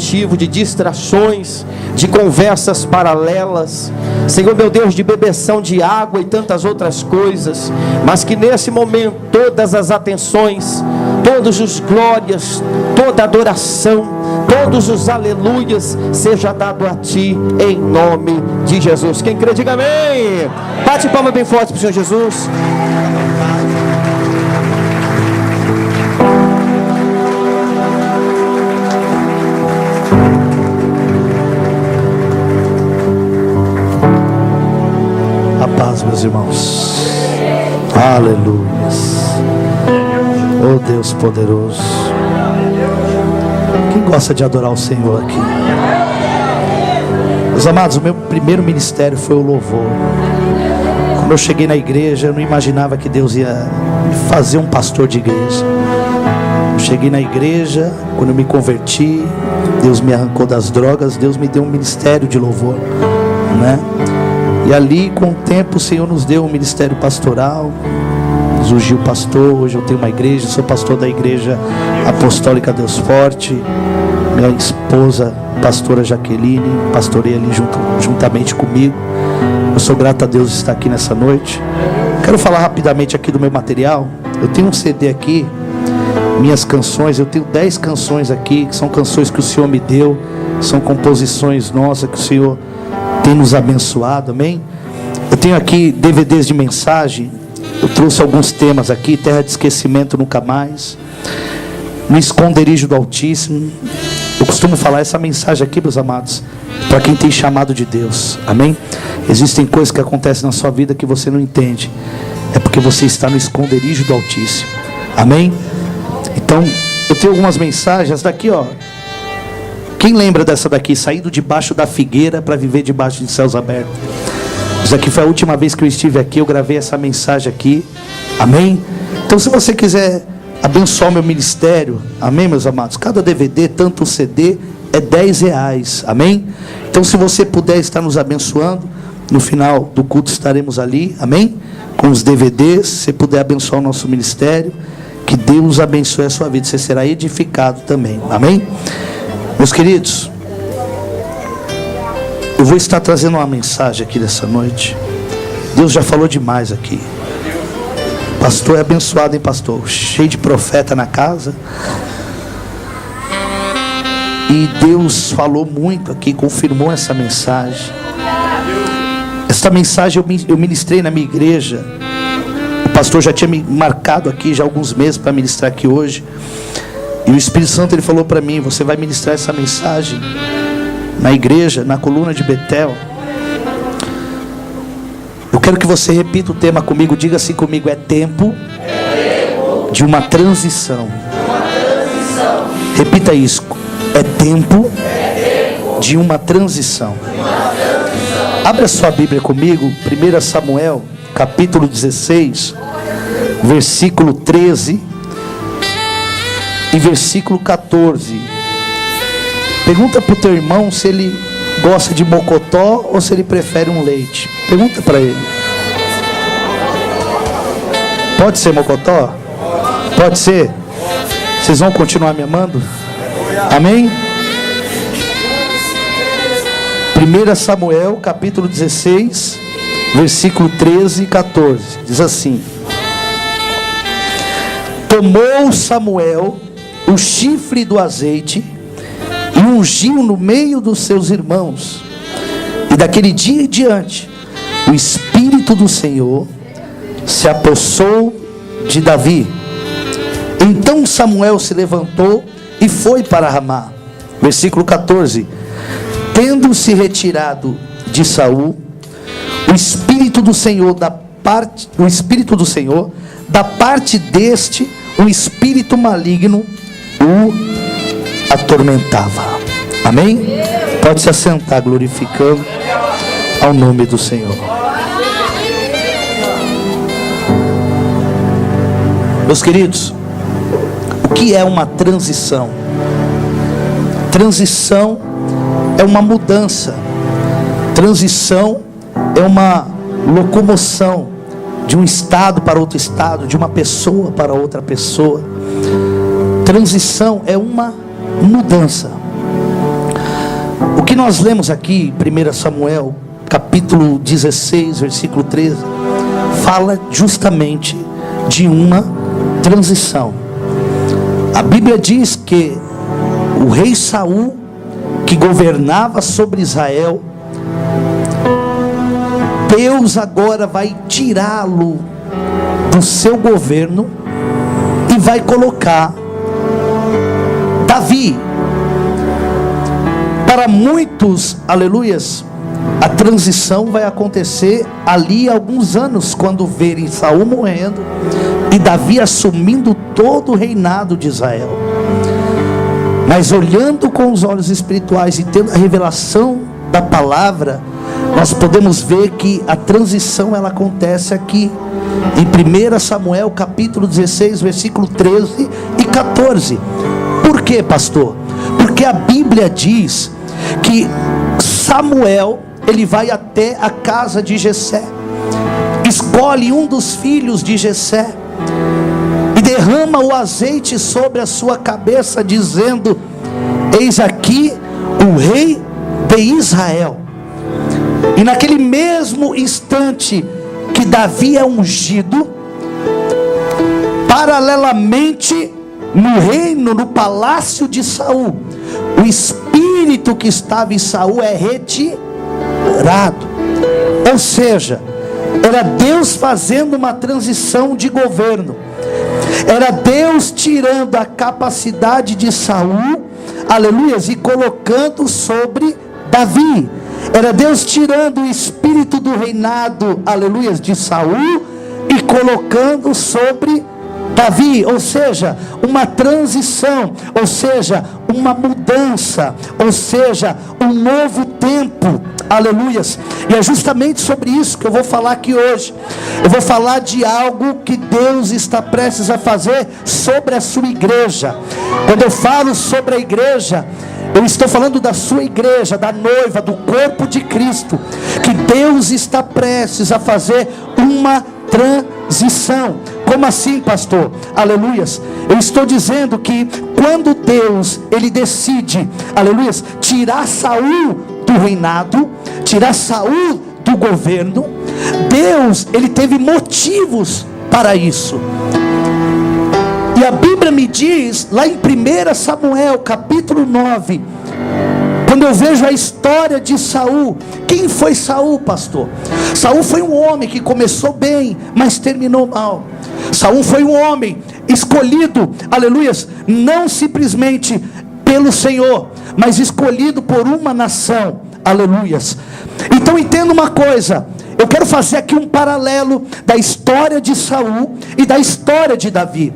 negativo, de distrações, de conversas paralelas, Senhor meu Deus, de bebeção de água e tantas outras coisas, mas que nesse momento todas as atenções, todos os glórias, toda adoração, todos os aleluias seja dado a Ti, em nome de Jesus. Quem crê, diga amém. Bate palma bem forte para o Senhor Jesus. A paz, meus irmãos. Aleluia. Oh Deus poderoso. Quem gosta de adorar o Senhor aqui? Meus amados, o meu primeiro ministério foi o louvor. Quando eu cheguei na igreja, eu não imaginava que Deus ia me fazer um pastor de igreja. Eu cheguei na igreja, quando eu me converti, Deus me arrancou das drogas, Deus me deu um ministério de louvor, né? E ali, com o tempo, o Senhor nos deu um ministério pastoral. Surgiu pastor, hoje eu tenho uma igreja, sou pastor da Igreja Apostólica Deus Forte. Minha esposa, pastora Jaqueline, pastoreia ali juntamente comigo. Eu sou grato a Deus estar aqui nessa noite. Quero falar rapidamente aqui do meu material. Eu tenho um CD aqui, minhas canções. Eu tenho 10 canções aqui, que são canções que o Senhor me deu. São composições nossas que o Senhor tem nos abençoado, amém? Eu tenho aqui DVDs de mensagem. Eu trouxe alguns temas aqui: terra de esquecimento nunca mais, no esconderijo do Altíssimo. Eu costumo falar essa mensagem aqui, meus amados, para quem tem chamado de Deus, amém? Existem coisas que acontecem na sua vida que você não entende, é porque você está no esconderijo do Altíssimo, amém? Então, eu tenho algumas mensagens, essa daqui, ó. Quem lembra dessa daqui? Saído debaixo da figueira para viver debaixo de céus abertos. Isso aqui foi a última vez que eu estive aqui. Eu gravei essa mensagem aqui, amém? Então, se você quiser abençoar o meu ministério, amém, meus amados? Cada DVD, tanto o CD, é R$10, amém? Então, se você puder estar nos abençoando, no final do culto estaremos ali, amém? Com os DVDs, se você puder abençoar o nosso ministério, que Deus abençoe a sua vida, você será edificado também, amém? Meus queridos, eu vou estar trazendo uma mensagem aqui nessa noite. Deus já falou demais aqui. Pastor é abençoado, hein, pastor? Cheio de profeta na casa. E Deus falou muito aqui, confirmou essa mensagem. Essa mensagem eu ministrei na minha igreja. O pastor já tinha me marcado aqui já há alguns meses para ministrar aqui hoje. E o Espírito Santo, ele falou para mim: você vai ministrar essa mensagem na igreja, na coluna de Betel. Eu quero que você repita o tema comigo. Diga assim comigo: é tempo de uma transição. Repita isso: é tempo de uma transição. Abra sua Bíblia comigo, 1 Samuel, capítulo 16, versículo 13 e versículo 14. Pergunta para o teu irmão se ele gosta de mocotó ou se ele prefere um leite. Pergunta para ele. Pode ser mocotó? Pode ser? Vocês vão continuar me amando? Amém? 1 Samuel capítulo 16, versículo 13 e 14. Diz assim: tomou Samuel o chifre do azeite e ungiu no meio dos seus irmãos. E daquele dia em diante, o Espírito do Senhor se apossou de Davi. Então Samuel se levantou e foi para Ramá. Versículo 14. Tendo se retirado de Saul, o Espírito do Senhor da parte deste, um espírito maligno o atormentava. Amém? Pode se assentar, glorificando ao nome do Senhor. Meus queridos, o que é uma transição? Transição é uma mudança. Transição é uma locomoção de um estado para outro estado, de uma pessoa para outra pessoa. Transição é uma mudança. O que nós lemos aqui, 1 Samuel, capítulo 16, versículo 13, fala justamente de uma transição. A Bíblia diz que o rei Saul, que governava sobre Israel, Deus agora vai tirá-lo do seu governo e vai colocar Davi. Para muitos, aleluias, a transição vai acontecer ali há alguns anos, quando verem Saul morrendo e Davi assumindo todo o reinado de Israel. Mas olhando com os olhos espirituais e tendo a revelação da palavra, nós podemos ver que a transição ela acontece aqui em 1 Samuel capítulo 16, versículo 13 e 14. Por quê, pastor? Porque a Bíblia diz que Samuel, ele vai até a casa de Jessé, escolhe um dos filhos de Jessé e derrama o azeite sobre a sua cabeça, dizendo: eis aqui o rei de Israel. E naquele mesmo instante que Davi é ungido, paralelamente no reino, no palácio de Saul, o espírito que estava em Saul é retirado. Ou seja, era Deus fazendo uma transição de governo, era Deus tirando a capacidade de Saul, aleluias, e colocando sobre Davi. Era Deus tirando o espírito do reinado, aleluias, de Saul e colocando sobre Davi. Ou seja, uma transição, ou seja, uma mudança, ou seja, um novo tempo, aleluias. E é justamente sobre isso que eu vou falar aqui hoje. Eu vou falar de algo que Deus está prestes a fazer sobre a sua igreja. Quando eu falo sobre a igreja, eu estou falando da sua igreja, da noiva, do corpo de Cristo, que Deus está prestes a fazer uma transição. Como assim, pastor? Aleluias. Eu estou dizendo que quando Deus, ele decide, aleluias, tirar Saul do reinado, tirar Saul do governo, Deus, ele teve motivos para isso. E a Bíblia me diz, lá em 1 Samuel, capítulo 9, quando eu vejo a história de Saul. Quem foi Saul, pastor? Saul foi um homem que começou bem, mas terminou mal. Saul foi um homem escolhido, aleluias, não simplesmente pelo Senhor, mas escolhido por uma nação, aleluias. Então entenda uma coisa, eu quero fazer aqui um paralelo da história de Saul e da história de Davi.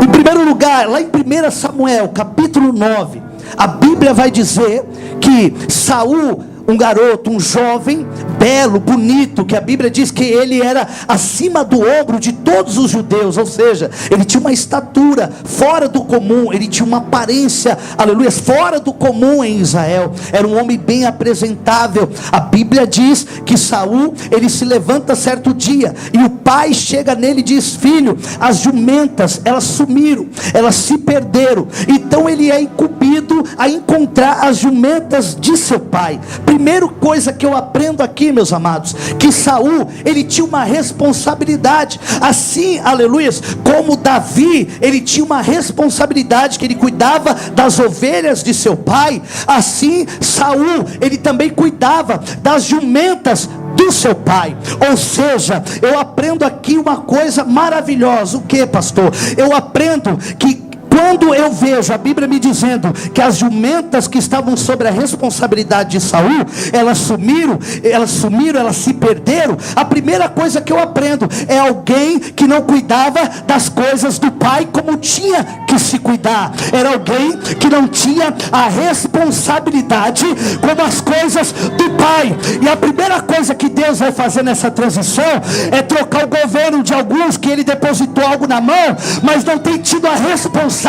Em primeiro lugar, lá em 1 Samuel capítulo 9, a Bíblia vai dizer que Saul, um garoto, um jovem, belo, bonito, que a Bíblia diz que ele era acima do ombro de todos os judeus, ou seja, ele tinha uma estatura fora do comum, ele tinha uma aparência, aleluia, fora do comum em Israel, era um homem bem apresentável. A Bíblia diz que Saul, ele se levanta certo dia, e o pai chega nele e diz: filho, as jumentas, elas sumiram, elas se perderam. Então ele é incumbido a encontrar as jumentas de seu pai. Primeira coisa que eu aprendo aqui, meus amados, que Saul, ele tinha uma responsabilidade, assim, aleluias, como Davi, ele tinha uma responsabilidade, que ele cuidava das ovelhas de seu pai, assim Saul, ele também cuidava das jumentas do seu pai. Ou seja, eu aprendo aqui uma coisa maravilhosa. O que, pastor? Eu aprendo que quando eu vejo a Bíblia me dizendo que as jumentas que estavam sobre a responsabilidade de Saul, elas sumiram, elas se perderam, a primeira coisa que eu aprendo é alguém que não cuidava das coisas do pai como tinha que se cuidar. Era alguém que não tinha a responsabilidade como as coisas do pai. E a primeira coisa que Deus vai fazer nessa transição é trocar o governo de alguns que ele depositou algo na mão, mas não tem tido a responsabilidade,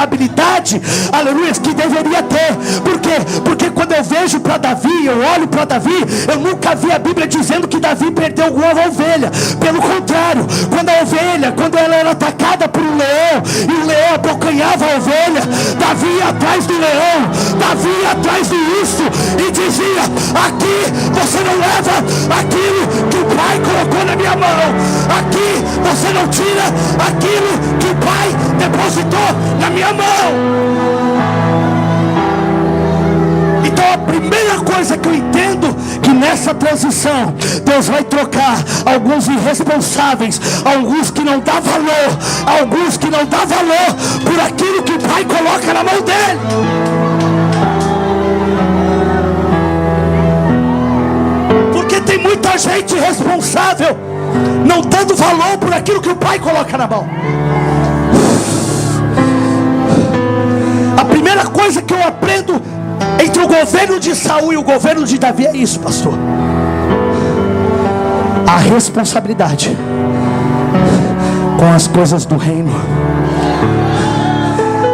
aleluia, que deveria ter. Por quê? Porque quando eu vejo para Davi, eu olho para Davi, eu nunca vi a Bíblia dizendo que Davi perdeu alguma ovelha. Pelo contrário, quando a ovelha, quando ela era atacada por um leão, e o leão abocanhava a ovelha, Davi ia atrás do leão, Davi ia atrás do urso, e dizia: aqui você não leva aquilo que o Pai colocou na minha mão, aqui você não tira aquilo que o Pai depositou na minha mão. Então a primeira coisa que eu entendo, que nessa transição Deus vai trocar alguns irresponsáveis, alguns que não dá valor, alguns que não dá valor, por aquilo que o Pai coloca na mão dele. Porque tem muita gente irresponsável, não dando valor por aquilo que o Pai coloca na mão. A primeira coisa que eu aprendo entre o governo de Saul e o governo de Davi é isso, pastor: a responsabilidade com as coisas do reino.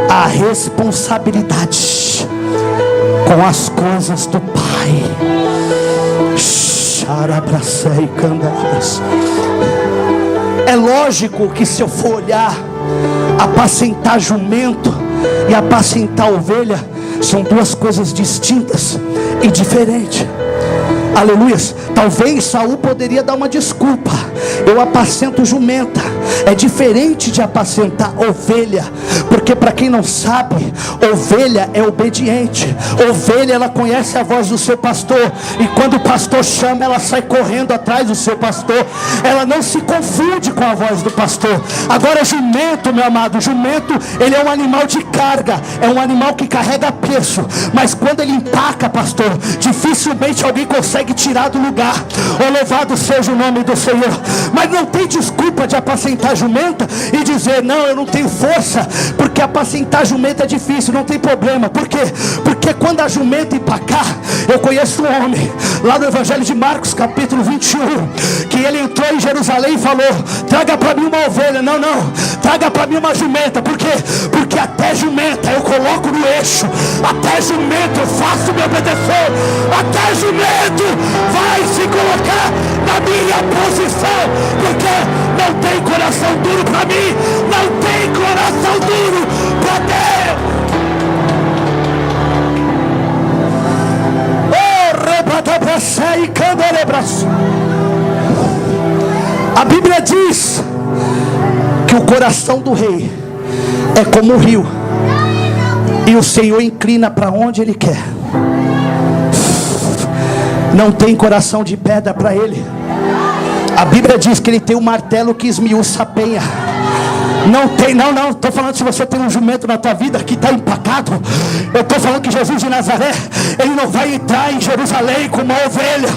A responsabilidade com as coisas do Pai. É lógico que se eu for olhar, apacentar jumento e apacentar ovelha são duas coisas distintas e diferentes. Aleluias. Talvez Saul poderia dar uma desculpa: eu apacento jumenta. É diferente de apacentar ovelha, porque para quem não sabe, ovelha é obediente. Ovelha, ela conhece a voz do seu pastor, e quando o pastor chama, ela sai correndo atrás do seu pastor. Ela não se confunde com a voz do pastor. Agora jumento, meu amado, jumento, ele é um animal de carga, é um animal que carrega peso, mas quando ele empaca, pastor, dificilmente alguém consegue tirar do lugar. Oh, louvado seja o nome do Senhor. Mas não tem desculpa de apacentar jumenta e dizer: não, eu não tenho força, porque apacentar jumenta é difícil. Não tem problema. Por quê? Porque quando a jumenta empacar, eu conheço um homem lá no Evangelho de Marcos, capítulo 21, que ele entrou em Jerusalém e falou: traga para mim uma ovelha. Não, traga para mim uma jumenta. Por quê? Porque até jumenta eu coloco no eixo, até jumento eu faço me obedecer, até jumento vai se colocar na minha posição, porque não tem coração duro para mim, não tem coração duro para Deus. A Bíblia diz que o coração do rei é como o rio, e o Senhor inclina para onde Ele quer. Não tem coração de pedra para Ele. A Bíblia diz que Ele tem um martelo que esmiuça a penha. Não tem, não, estou falando se você tem um jumento na tua vida que está empacado. Eu estou falando que Jesus de Nazaré, Ele não vai entrar em Jerusalém com uma ovelha.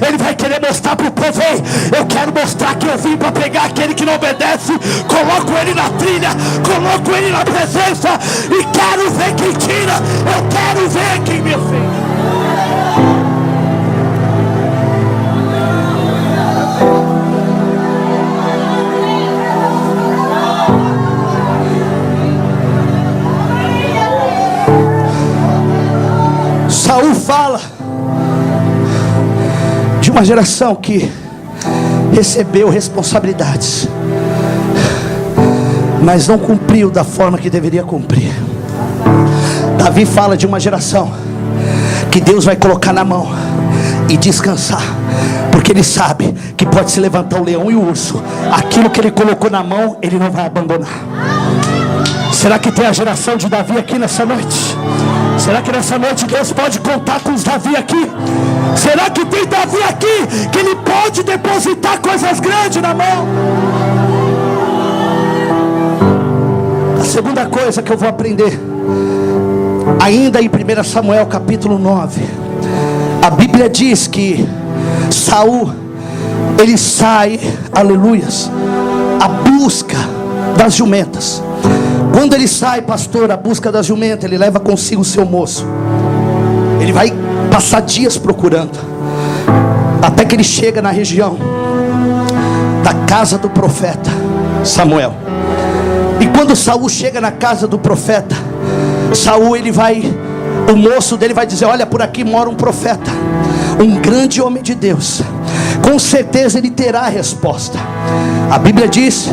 Ele vai querer mostrar para o povo: ei, eu quero mostrar que eu vim para pegar aquele que não obedece, coloco ele na trilha, coloco ele na presença, e quero ver quem tira, eu quero ver quem me ofende. Saul fala de uma geração que recebeu responsabilidades, mas não cumpriu da forma que deveria cumprir. Davi fala de uma geração que Deus vai colocar na mão e descansar, porque Ele sabe que pode se levantar o leão e o urso, aquilo que Ele colocou na mão Ele não vai abandonar. Será que tem a geração de Davi aqui nessa noite? Será que nessa noite Deus pode contar com os Davi aqui? Será que tem Davi aqui que Ele pode depositar coisas grandes na mão? A segunda coisa que eu vou aprender, ainda em 1 Samuel capítulo 9, a Bíblia diz que Saul, ele sai, aleluias, à busca das jumentas. Quando ele sai, pastor, à busca das jumentas, ele leva consigo o seu moço. Ele vai passar dias procurando, até que ele chega na região da casa do profeta Samuel. E quando Saul chega na casa do profeta, Saul, ele vai o moço dele vai dizer: olha, por aqui mora um profeta, um grande homem de Deus, com certeza ele terá a resposta. A Bíblia diz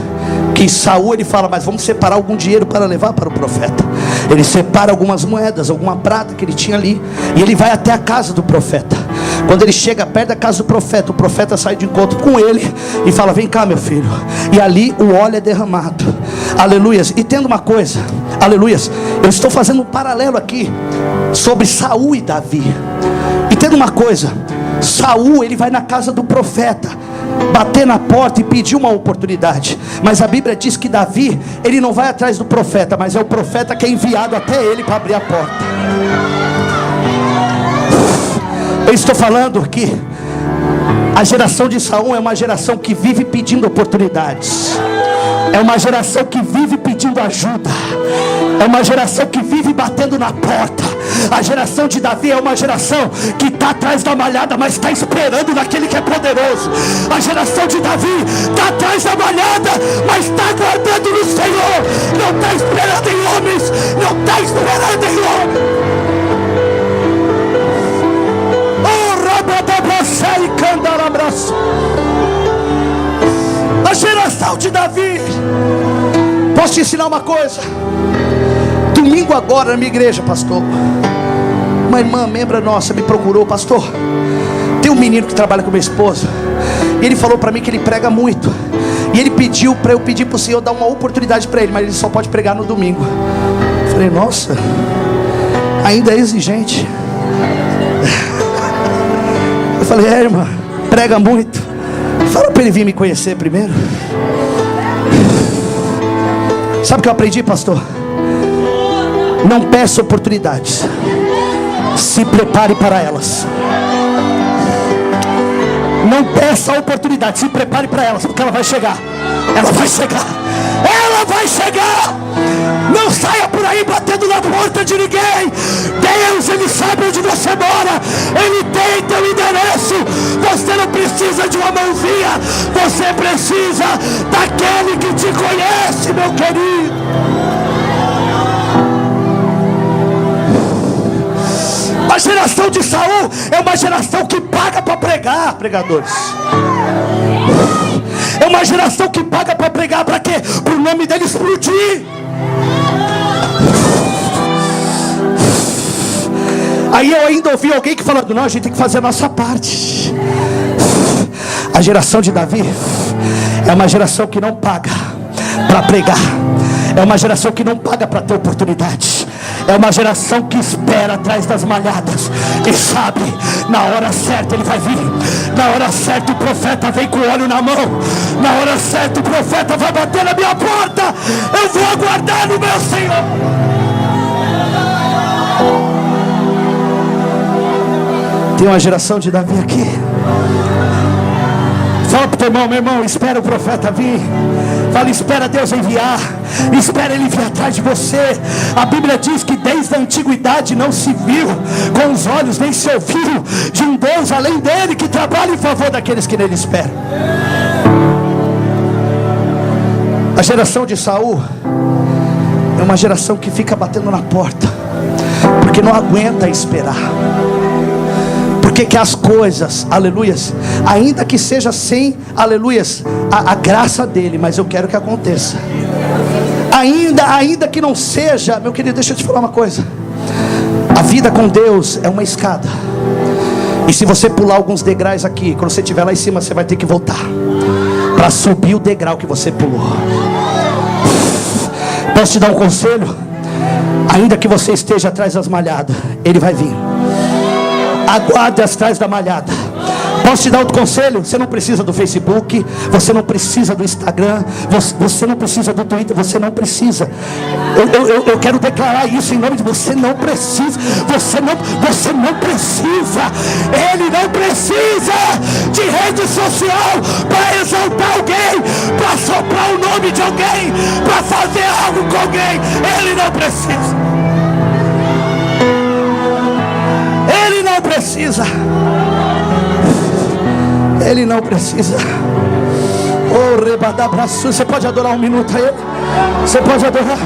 que Saul, ele fala: mas vamos separar algum dinheiro para levar para o profeta. Ele separa algumas moedas, alguma prata que ele tinha ali, e ele vai até a casa do profeta. Quando ele chega perto da casa do profeta, o profeta sai de encontro com ele e fala: vem cá, meu filho. E ali o óleo é derramado. Aleluias. E tendo uma coisa, aleluias, eu estou fazendo um paralelo aqui sobre Saul e Davi. E tendo uma coisa, Saul, ele vai na casa do profeta, bater na porta e pedir uma oportunidade. Mas a Bíblia diz que Davi, ele não vai atrás do profeta, mas é o profeta que é enviado até ele para abrir a porta. Eu estou falando que a geração de Saul é uma geração que vive pedindo oportunidades, é uma geração que vive pedindo ajuda, é uma geração que vive batendo na porta. A geração de Davi é uma geração que está atrás da malhada, mas está esperando naquele que é poderoso. A geração de Davi está atrás da malhada, mas está aguardando no Senhor. Não está esperando em homens, não está esperando em homens. A geração de Davi. Posso te ensinar uma coisa? Domingo agora na minha igreja, pastor, uma irmã, membra nossa, me procurou: pastor, tem um menino que trabalha com minha esposa, e ele falou para mim que ele prega muito, e ele pediu para eu pedir para o Senhor dar uma oportunidade para ele, mas ele só pode pregar no domingo. Eu falei: nossa, ainda é exigente. Eu falei: é, irmã, prega muito, fala para ele vir me conhecer primeiro. Sabe o que eu aprendi, pastor? Não peça oportunidades, se prepare para elas. Não peça a oportunidade, se prepare para elas, porque ela vai chegar. Ela vai chegar. Ela vai chegar. Não saia por aí batendo na porta de ninguém. Deus, Ele sabe onde você mora, Ele tem teu endereço. Você não precisa de uma mãozinha, você precisa daquele que te conhece, meu querido. A geração de Saul é uma geração que paga para pregar, pregadores. É uma geração que paga para pregar, para quê? Para o nome dele explodir. Aí eu ainda ouvi alguém que falando: não, a gente tem que fazer a nossa parte. A geração de Davi é uma geração que não paga para pregar, é uma geração que não paga para ter oportunidade, é uma geração que espera atrás das malhadas e sabe, na hora certa ele vai vir. Na hora certa o profeta vem com o óleo na mão. Na hora certa o profeta vai bater na minha porta. Eu vou aguardar no meu Senhor. Tem uma geração de Davi aqui. Fala para o teu irmão: meu irmão, espera o profeta vir. Fala: espera Deus enviar, espera Ele vir atrás de você. A Bíblia diz que desde a antiguidade não se viu com os olhos, nem se ouviu de um Deus além dele, que trabalha em favor daqueles que nele esperam. A geração de Saul é uma geração que fica batendo na porta, porque não aguenta esperar, porque que as coisas, aleluias, ainda que seja sem, aleluias, a graça dele, mas eu quero que aconteça. Ainda que não seja, meu querido, deixa eu te falar uma coisa. A vida com Deus é uma escada, e se você pular alguns degraus aqui, quando você estiver lá em cima, você vai ter que voltar para subir o degrau que você pulou. Posso te dar um conselho? Ainda que você esteja atrás das malhadas, Ele vai vir. Aguarde atrás da malhada. Posso te dar outro conselho? Você não precisa do Facebook, você não precisa do Instagram, você não precisa do Twitter, você não precisa. Eu quero declarar isso em nome de você. Não precisa. Você não precisa. Ele não precisa de rede social para exaltar alguém, para soprar o nome de alguém, para fazer algo com alguém. Ele não precisa. Ele não precisa. Ele não precisa. Oh, rebadabraço. Você pode adorar um minuto a Ele? Você pode adorar?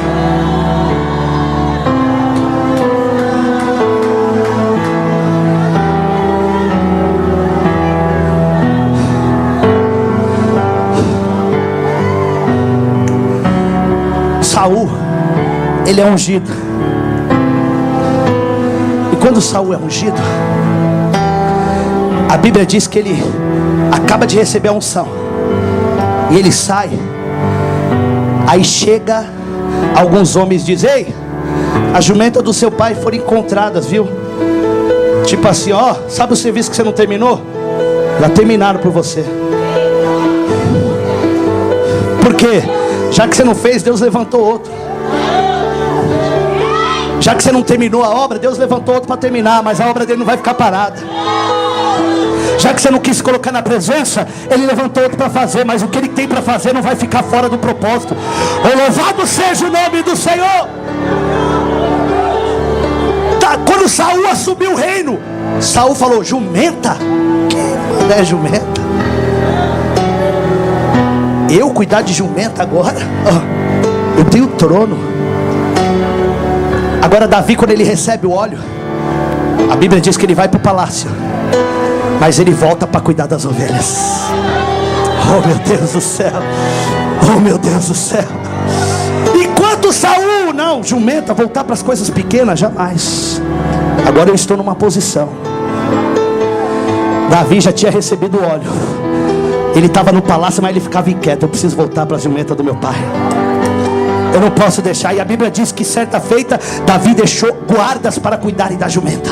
ele é ungido. E quando Saul é ungido, a Bíblia diz que ele acaba de receber a unção, e ele sai. Aí chega alguns homens e dizem: ei, as jumentas do seu pai foram encontradas, viu? Tipo assim, ó, sabe o serviço que você não terminou? Já terminaram por você. Por quê? Já que você não fez, Deus levantou outro. Já que você não terminou a obra, Deus levantou outro para terminar, mas a obra dele não vai ficar parada. Já que você não quis se colocar na presença, Ele levantou outro para fazer, mas o que Ele tem para fazer não vai ficar fora do propósito. Louvado seja o nome do Senhor. Tá, quando Saul assumiu o reino, Saul falou: jumenta? Quem é jumenta? Eu cuidar de jumenta agora? Eu tenho o trono. Agora Davi, quando ele recebe o óleo, a Bíblia diz que ele vai para o palácio, mas ele volta para cuidar das ovelhas. Oh meu Deus do céu, oh meu Deus do céu. Enquanto Saul, não, jumenta, voltar para as coisas pequenas, jamais. Agora eu estou numa posição. Davi já tinha recebido o óleo, ele estava no palácio, mas ele ficava inquieto. Eu preciso voltar para a jumenta do meu pai. Eu não posso deixar. E a Bíblia diz que certa feita Davi deixou guardas para cuidarem da jumenta.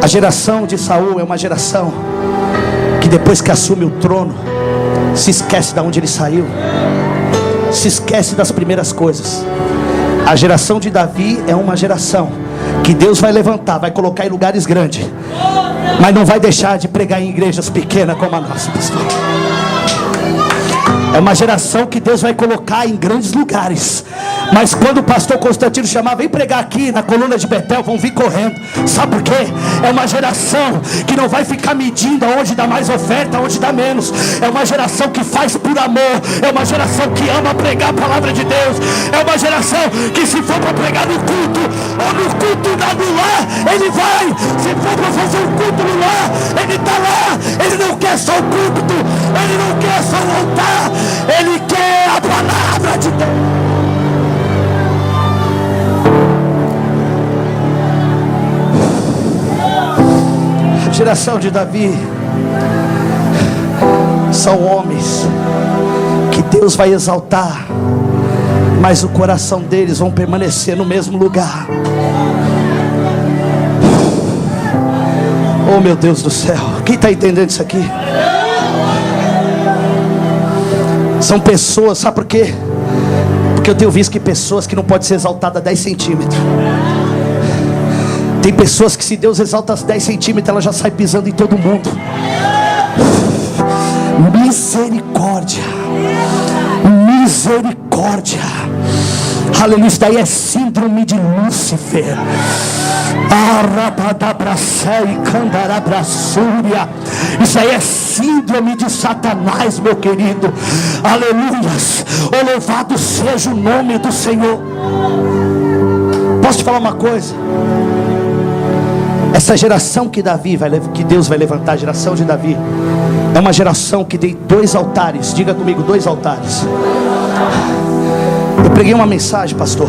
A geração de Saul é uma geração que depois que assume o trono, se esquece de onde ele saiu, se esquece das primeiras coisas. A geração de Davi é uma geração que Deus vai levantar, vai colocar em lugares grandes, mas não vai deixar de pregar em igrejas pequenas como a nossa, pastor. É uma geração que Deus vai colocar em grandes lugares, mas quando o pastor Constantino chamar: vem pregar aqui na coluna de Betel, vão vir correndo. Sabe por quê? É uma geração que não vai ficar medindo aonde dá mais oferta, aonde dá menos. É uma geração que faz por amor. É uma geração que ama pregar a palavra de Deus. É uma geração que, se for para pregar no culto, ou no culto do lar, ele vai. Se for para fazer um culto no lar, ele está lá. Ele não quer só o culto, ele não quer só o altar, ele quer a palavra de Deus. A geração de Davi são homens que Deus vai exaltar, mas o coração deles vão permanecer no mesmo lugar. Oh meu Deus do céu, quem está entendendo isso aqui? São pessoas, sabe por quê? Porque eu tenho visto que pessoas que não podem ser exaltadas a 10 centímetros. Tem pessoas que, se Deus exalta as 10 centímetros, ela já sai pisando em todo mundo. Misericórdia, misericórdia. Aleluia, isso daí é síndrome de Lúcifer. Isso aí é síndrome de Satanás, meu querido. Aleluias. Oh, louvado seja o nome do Senhor. Posso te falar uma coisa? Essa geração que Deus vai levantar, a geração de Davi, é uma geração que tem 2 altares. Diga comigo, 2 altares. Eu preguei uma mensagem, pastor,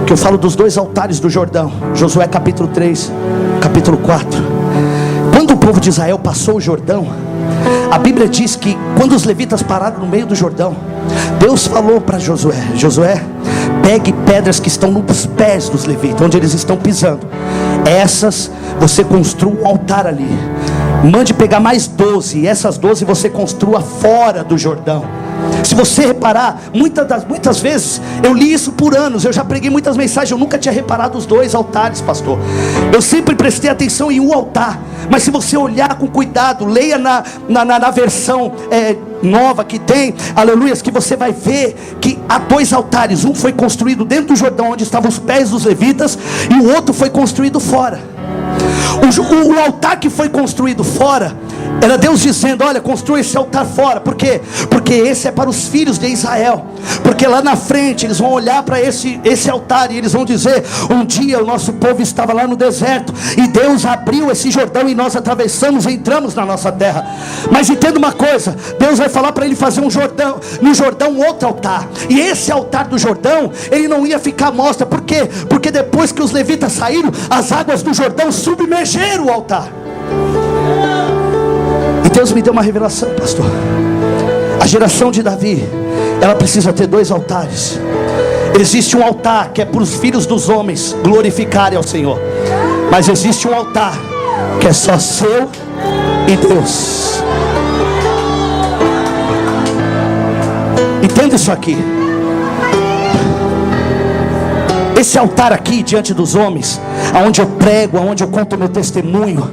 que eu falo dos 2 altares do Jordão. Josué capítulo 3, capítulo 4. Quando o povo de Israel passou o Jordão, a Bíblia diz que quando os levitas pararam no meio do Jordão, Deus falou para Josué: Josué, pegue pedras que estão nos pés dos levitas, onde eles estão pisando. Essas você construa um altar ali. Mande pegar mais 12, e essas 12 você construa fora do Jordão. Se você reparar, muitas vezes, eu li isso por anos, eu já preguei muitas mensagens, eu nunca tinha reparado os 2 altares, pastor. Eu sempre prestei atenção em um altar, mas se você olhar com cuidado, leia na versão nova que tem, aleluias, que você vai ver que há 2 altares. Um foi construído dentro do Jordão, onde estavam os pés dos levitas, e o outro foi construído fora. O altar que foi construído fora Era Deus dizendo: olha, construa esse altar fora. Por quê? Porque esse é para os filhos de Israel. Porque lá na frente eles vão olhar para esse altar e eles vão dizer: um dia o nosso povo estava lá no deserto e Deus abriu esse Jordão e nós atravessamos e entramos na nossa terra. Mas entenda uma coisa: Deus vai falar para ele fazer no Jordão um outro altar. E esse altar do Jordão, ele não ia ficar à mostra. Por quê? Porque depois que os levitas saíram, as águas do Jordão submergeram o altar. E Deus me deu uma revelação, pastor. A geração de Davi, ela precisa ter 2 altares. Existe um altar que é para os filhos dos homens glorificarem ao Senhor, mas existe um altar que é só seu e Deus. Entenda isso aqui. Esse altar aqui diante dos homens, aonde eu prego, aonde eu conto meu testemunho,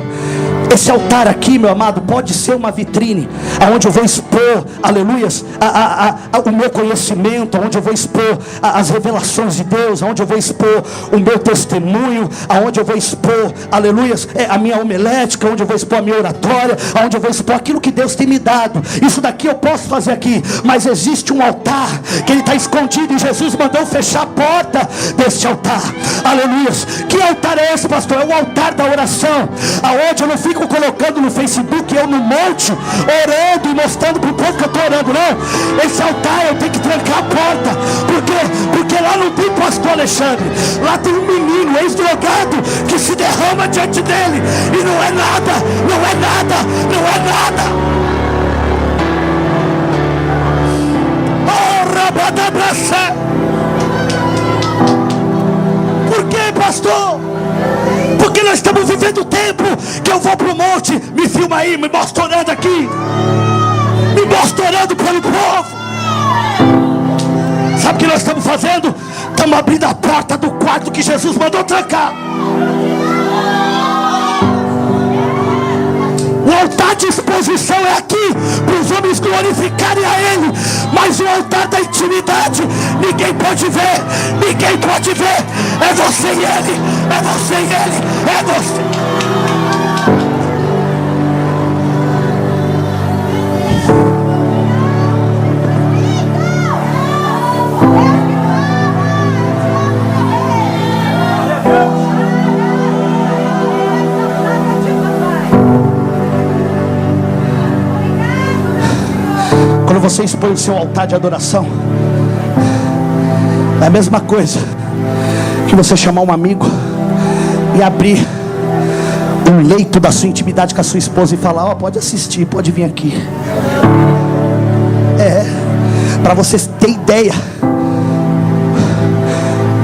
esse altar aqui, meu amado, pode ser uma vitrine, aonde eu vou expor, aleluias, o meu conhecimento, aonde eu vou expor as revelações de Deus, aonde eu vou expor o meu testemunho, aonde eu vou expor, aleluias, a minha homilética, aonde eu vou expor a minha oratória, aonde eu vou expor aquilo que Deus tem me dado. Isso daqui eu posso fazer aqui, mas existe um altar que ele está escondido, e Jesus mandou fechar a porta deste altar, aleluias. Que altar é esse, pastor? É o altar da oração, aonde eu não fico colocando no Facebook, eu no monte, orando e mostrando para o povo que eu estou orando. Não, esse altar eu tenho que trancar a porta. Por quê? Porque lá não tem pastor Alexandre, lá tem um menino ex-drogado que se derrama diante dele, e não é nada, não é nada, não é nada. Oh, rabadabraça. Por quê, pastor? Porque nós estamos vivendo o tempo que eu vou para o monte, me filma aí, me mostra orando aqui, me mostra orando pelo povo. Sabe o que nós estamos fazendo? Estamos abrindo a porta do quarto que Jesus mandou trancar. O altar de exposição é aqui, para os homens glorificarem a Ele. Mas o altar da intimidade, ninguém pode ver, ninguém pode ver. É você e Ele, é você e Ele, é você. Quando você expõe o seu altar de adoração, é a mesma coisa que você chamar um amigo e abrir um leito da sua intimidade com a sua esposa e falar: ó, pode assistir, pode vir aqui. Para vocês terem ideia,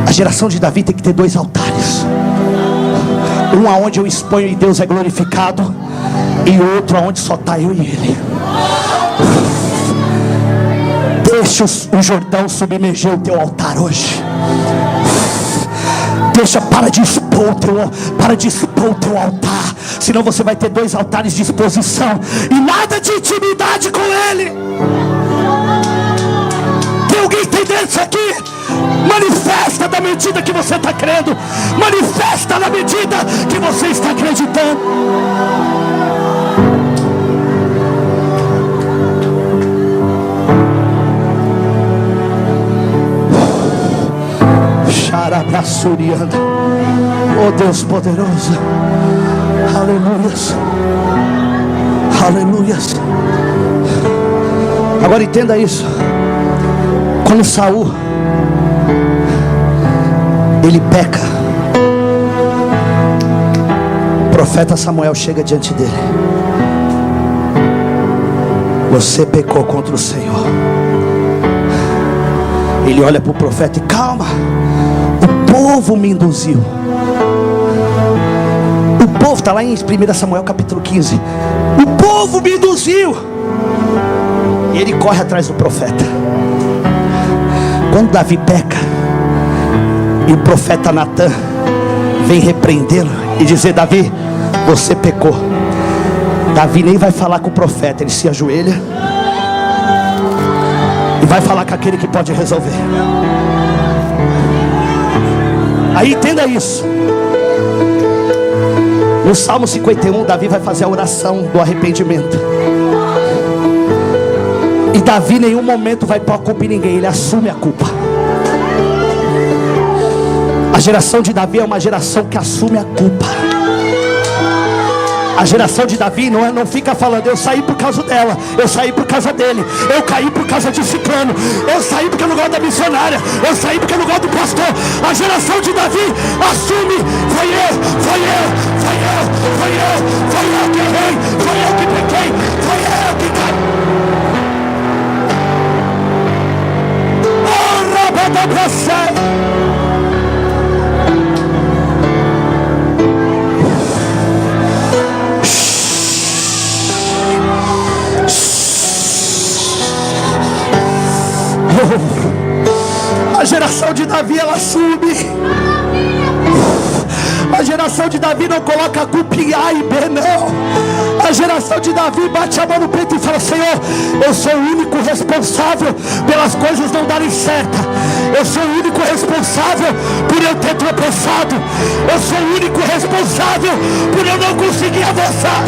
a geração de Davi tem que ter 2 altares. Um aonde eu exponho e Deus é glorificado, e outro aonde só está eu e Ele. Deixa o Jordão submerger o teu altar hoje. Deixa, para de expor o teu altar. Senão você vai ter 2 altares de exposição e nada de intimidade com Ele. Tem alguém entendendo isso aqui? Manifesta da medida que você está crendo. Manifesta na medida que você está acreditando. Oh Deus poderoso, aleluias, aleluias. Agora entenda isso. Quando Saul ele peca, o profeta Samuel chega diante dele: você pecou contra o Senhor. Ele olha para o profeta e: calma, o povo me induziu. O povo, está lá em 1 Samuel capítulo 15. O povo me induziu. E ele corre atrás do profeta. Quando Davi peca e o profeta Natan vem repreendê-lo e dizer: Davi, você pecou. Davi nem vai falar com o profeta, ele se ajoelha e vai falar com aquele que pode resolver. Aí entenda isso. No Salmo 51, Davi vai fazer a oração do arrependimento. E Davi em nenhum momento vai pôr a culpa em ninguém, ele assume a culpa. A geração de Davi é uma geração que assume a culpa. A geração de Davi não fica falando, eu saí por causa dela, eu saí por causa dele, eu caí por causa de ciclano, eu saí porque eu não gosto da missionária, eu saí porque eu não gosto do pastor. A geração de Davi assume, foi eu que errei, foi eu que pequei, foi eu que caí. Oh, rabada pra céu. A geração de Davi, ela assume. A geração de Davi não coloca a culpa em A e B, não. A geração de Davi bate a mão no peito e fala: Senhor, eu sou o único responsável pelas coisas não darem certo. Eu sou o único responsável por eu ter tropeçado. Eu sou o único responsável por eu não conseguir avançar.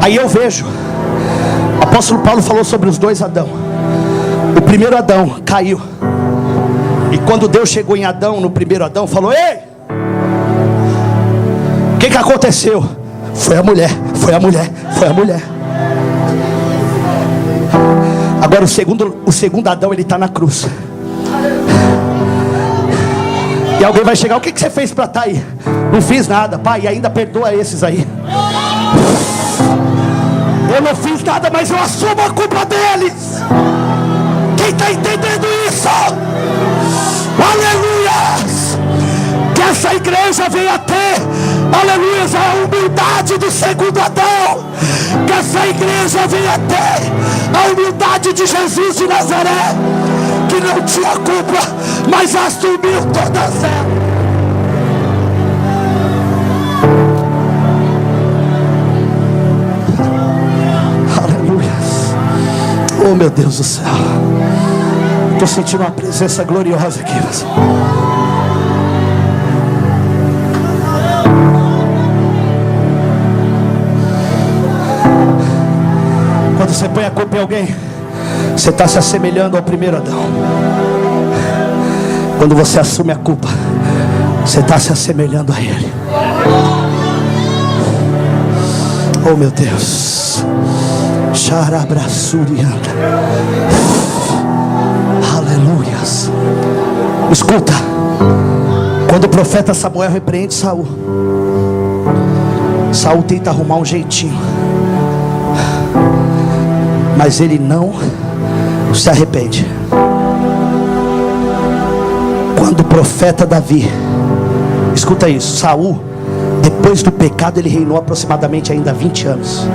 Aí eu vejo, o apóstolo Paulo falou sobre os dois Adão. O primeiro Adão caiu. E quando Deus chegou em Adão, no primeiro Adão, falou: ei! O que aconteceu? Foi a mulher. Agora o segundo Adão, ele está na cruz. E alguém vai chegar: o que você fez para estar aí? Não fiz nada, pai, e ainda perdoa esses aí. Eu não fiz nada, mas eu assumo a culpa deles. Quem está entendendo isso? Aleluias! Que essa igreja venha ter, aleluias, a humildade do segundo Adão. Que essa igreja venha ter a humildade de Jesus de Nazaré, que não tinha culpa, mas assumiu todas elas. Oh, meu Deus do céu, estou sentindo uma presença gloriosa aqui. Quando você põe a culpa em alguém, você está se assemelhando ao primeiro Adão. Quando você assume a culpa, você está se assemelhando a ele. Oh, meu Deus. Aleluias. Escuta, quando o profeta Samuel repreende Saul, Saul tenta arrumar um jeitinho, mas ele não se arrepende. Quando o profeta Davi, escuta isso, Saul, depois do pecado, ele reinou aproximadamente ainda 20 anos.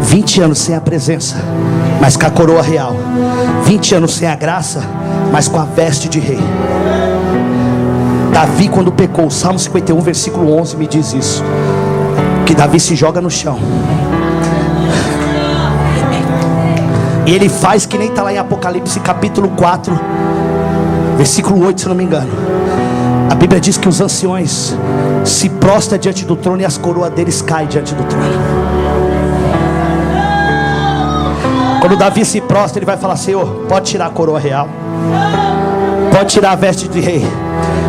20 anos sem a presença, mas com a coroa real. 20 anos sem a graça, mas com a veste de rei. Davi, quando pecou, o Salmo 51, versículo 11 me diz isso, que Davi se joga no chão. E ele faz que nem está lá em Apocalipse capítulo 4, versículo 8, se não me engano. A Bíblia diz que os anciões se prostram diante do trono e as coroas deles caem diante do trono. Quando Davi se prostra, ele vai falar: Senhor, pode tirar a coroa real, pode tirar a veste de rei,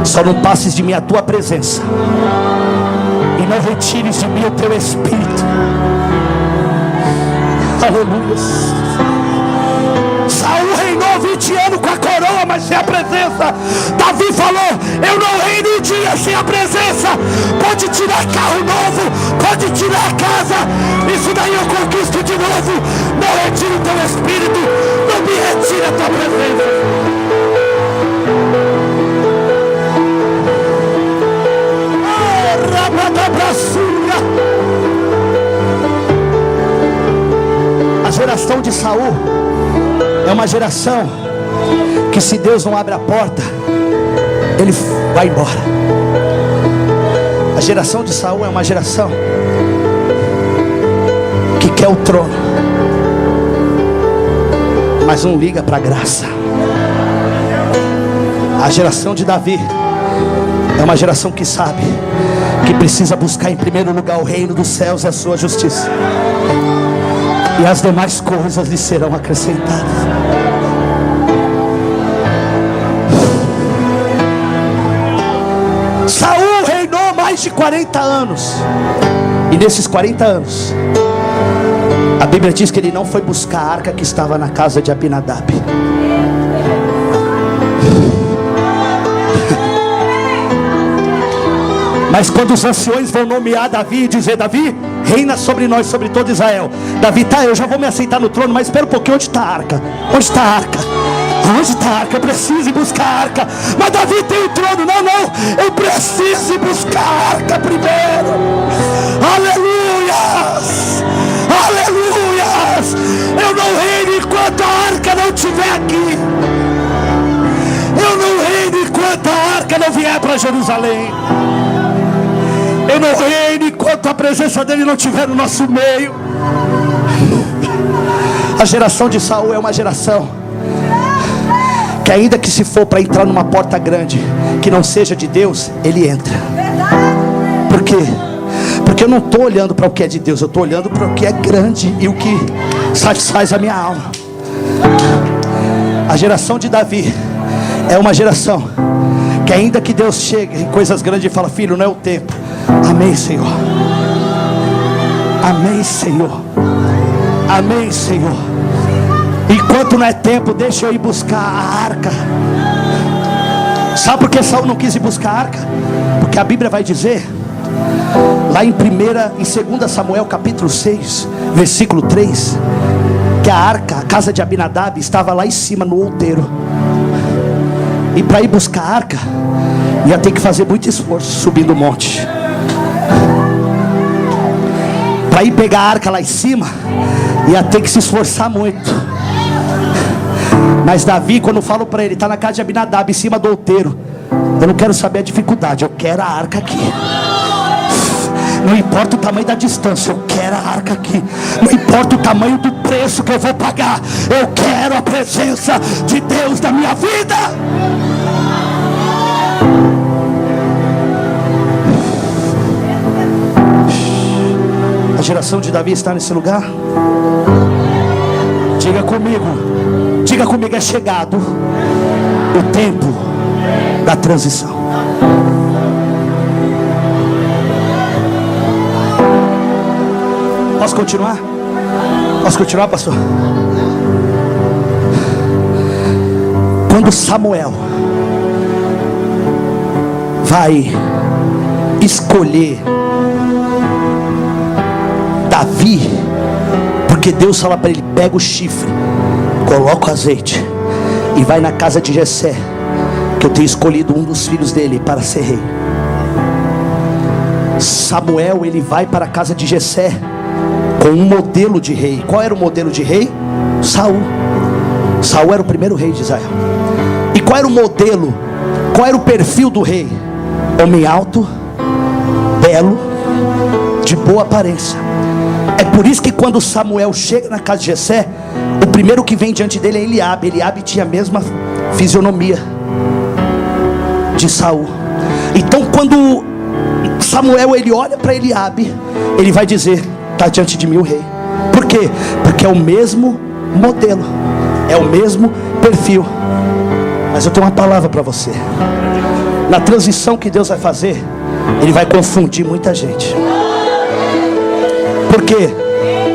só não passes de mim a tua presença, e não retires de mim o teu espírito. Aleluia. Saul reinou 20 anos com a coroa, mas sem a presença. Davi falou: eu não reino um dia sem a presença. Pode tirar carro novo, pode tirar casa, isso daí eu conquisto de novo. Não retire o teu espírito, não me retire a tua presença. A geração de Saul é uma geração que, se Deus não abre a porta, ele vai embora. A geração de Saul é uma geração que quer o trono, mas não liga para a graça. A geração de Davi é uma geração que sabe que precisa buscar em primeiro lugar o reino dos céus e a sua justiça, e as demais coisas lhe serão acrescentadas. Saul reinou mais de 40 anos, e nesses 40 anos a Bíblia diz que ele não foi buscar a arca que estava na casa de Abinadab. Mas quando os anciões vão nomear Davi e dizer: Davi, reina sobre nós, sobre todo Israel. Davi, tá, eu já vou me aceitar no trono, mas espera um pouquinho, onde está a arca? Onde está a arca? Onde está a arca? Eu preciso ir buscar a arca. Mas Davi tem o trono. Não, eu preciso ir buscar a arca primeiro. Aleluias! Aleluias! Eu não reino enquanto a arca não estiver aqui. Eu não reino enquanto a arca não vier para Jerusalém. Eu não reino enquanto a presença dele não estiver no nosso meio. A geração de Saul é uma geração que, ainda que se for para entrar numa porta grande que não seja de Deus, ele entra. Por quê? Porque eu não estou olhando para o que é de Deus, eu estou olhando para o que é grande e o que satisfaz a minha alma. A geração de Davi é uma geração que, ainda que Deus chegue em coisas grandes e fala: filho, não é o tempo. Amém, Senhor. Amém, Senhor. Amém, Senhor. Enquanto não é tempo, deixa eu ir buscar a arca. Sabe por que Saul não quis ir buscar a arca? Porque a Bíblia vai dizer lá em 2 Samuel capítulo 6 versículo 3, que a arca, a casa de Abinadab, estava lá em cima no outeiro. E para ir buscar a arca ia ter que fazer muito esforço subindo o monte. Para ir pegar a arca lá em cima ia ter que se esforçar muito. Mas Davi, quando eu falo para ele, está na casa de Abinadab, em cima do outeiro, eu não quero saber a dificuldade, eu quero a arca aqui. Não importa o tamanho da distância, eu quero a arca aqui. Não importa o tamanho do preço que eu vou pagar, eu quero a presença de Deus na minha vida. A geração de Davi está nesse lugar? Diga comigo, é chegado o tempo da transição. Posso continuar? Posso continuar, pastor? Quando Samuel vai escolher Davi, porque Deus fala para ele: pega o chifre, coloca o azeite e vai na casa de Jessé, que eu tenho escolhido um dos filhos dele para ser rei. Samuel, ele vai para a casa de Jessé com um modelo de rei. Qual era o modelo de rei? Saul. Saul era o primeiro rei de Israel. E qual era o modelo? Qual era o perfil do rei? Homem alto, belo, de boa aparência. É por isso que quando Samuel chega na casa de Jessé, o primeiro que vem diante dele é Eliabe. Eliabe tinha a mesma fisionomia de Saul. Então quando Samuel ele olha para Eliabe, ele vai dizer: está diante de mim o rei. Por quê? Porque é o mesmo modelo, é o mesmo perfil. Mas eu tenho uma palavra para você. Na transição que Deus vai fazer, Ele vai confundir muita gente. Por quê?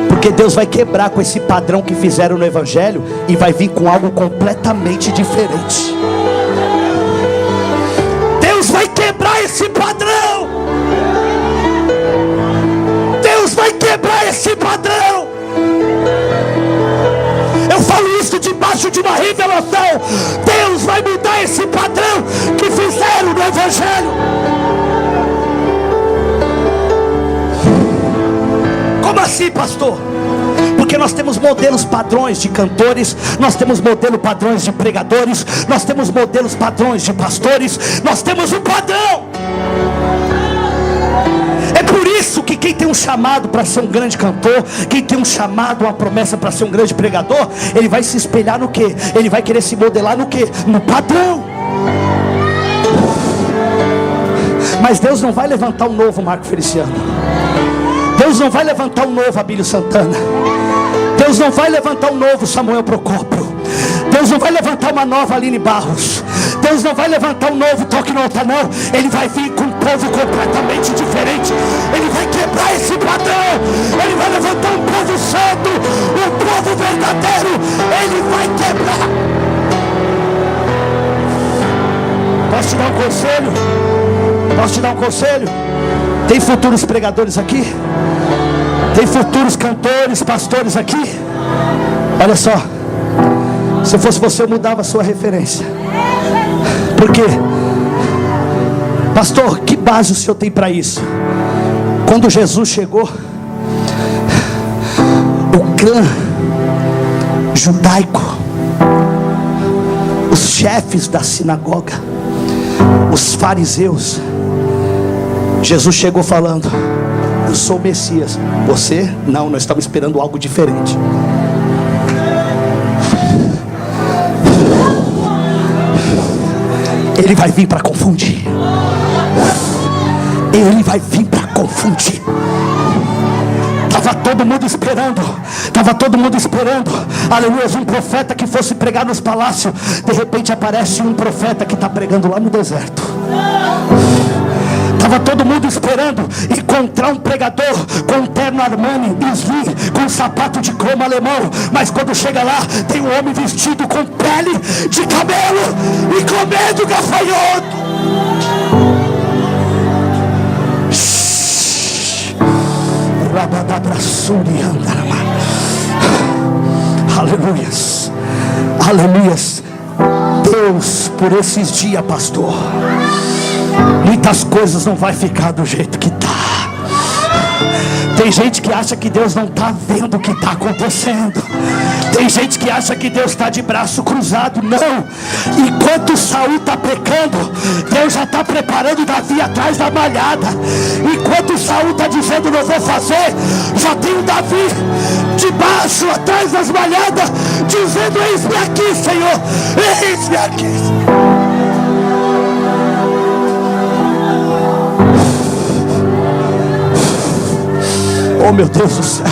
Porque Deus vai quebrar com esse padrão que fizeram no Evangelho e vai vir com algo completamente diferente. Deus vai quebrar esse padrão. Deus vai quebrar esse padrão. Eu falo isso debaixo de uma revelação. Deus vai mudar esse padrão que fizeram no Evangelho. Como assim, pastor? Porque nós temos modelos padrões de cantores, nós temos modelos padrões de pregadores, nós temos modelos padrões de pastores, nós temos um padrão. isso que quem tem um chamado para ser um grande cantor, quem tem um chamado, uma promessa para ser um grande pregador, ele vai se espelhar no quê? Ele vai querer se modelar no quê? No padrão. Mas Deus não vai levantar um novo Marco Feliciano. Deus não vai levantar um novo Abílio Santana. Deus não vai levantar um novo Samuel Procópio. Deus não vai levantar uma nova Aline Barros. Deus não vai levantar um novo Toque no Altar, não. Ele vai vir com um povo completamente diferente. Ele vai quebrar esse padrão. Ele vai levantar um povo santo, um povo verdadeiro. Ele vai quebrar. Posso te dar um conselho? Posso te dar um conselho? Tem futuros pregadores aqui? Tem futuros cantores, pastores aqui? Olha só, se eu fosse você, eu mudava a sua referência. Por quê? Pastor, que base o senhor tem para isso? Quando Jesus chegou, o clã judaico, os chefes da sinagoga, os fariseus, Jesus chegou falando: eu sou o Messias. Você? Não, nós estamos esperando algo diferente. Ele vai vir para confundir. Ele vai vir para confundir. Estava todo mundo esperando. Estava todo mundo esperando, aleluia, um profeta que fosse pregar nos palácios. De repente aparece um profeta que está pregando lá no deserto. Estava todo mundo esperando encontrar um pregador com um terno Armani, Slim, com um sapato de cromo alemão. Mas quando chega lá, tem um homem vestido com pele de camelo e comendo gafanhoto. Aleluias, aleluias. Deus, por esses dias, pastor, muitas coisas não vai ficar do jeito que está. Tem gente que acha que Deus não está vendo o que está acontecendo. Tem gente que acha que Deus está de braço cruzado. Não. Enquanto Saul está pecando, Deus já está preparando Davi atrás da malhada. Enquanto Saul está dizendo não vou fazer, já tem o Davi debaixo, atrás das malhadas, dizendo eis-me aqui, Senhor, eis-me aqui. Oh meu Deus do céu.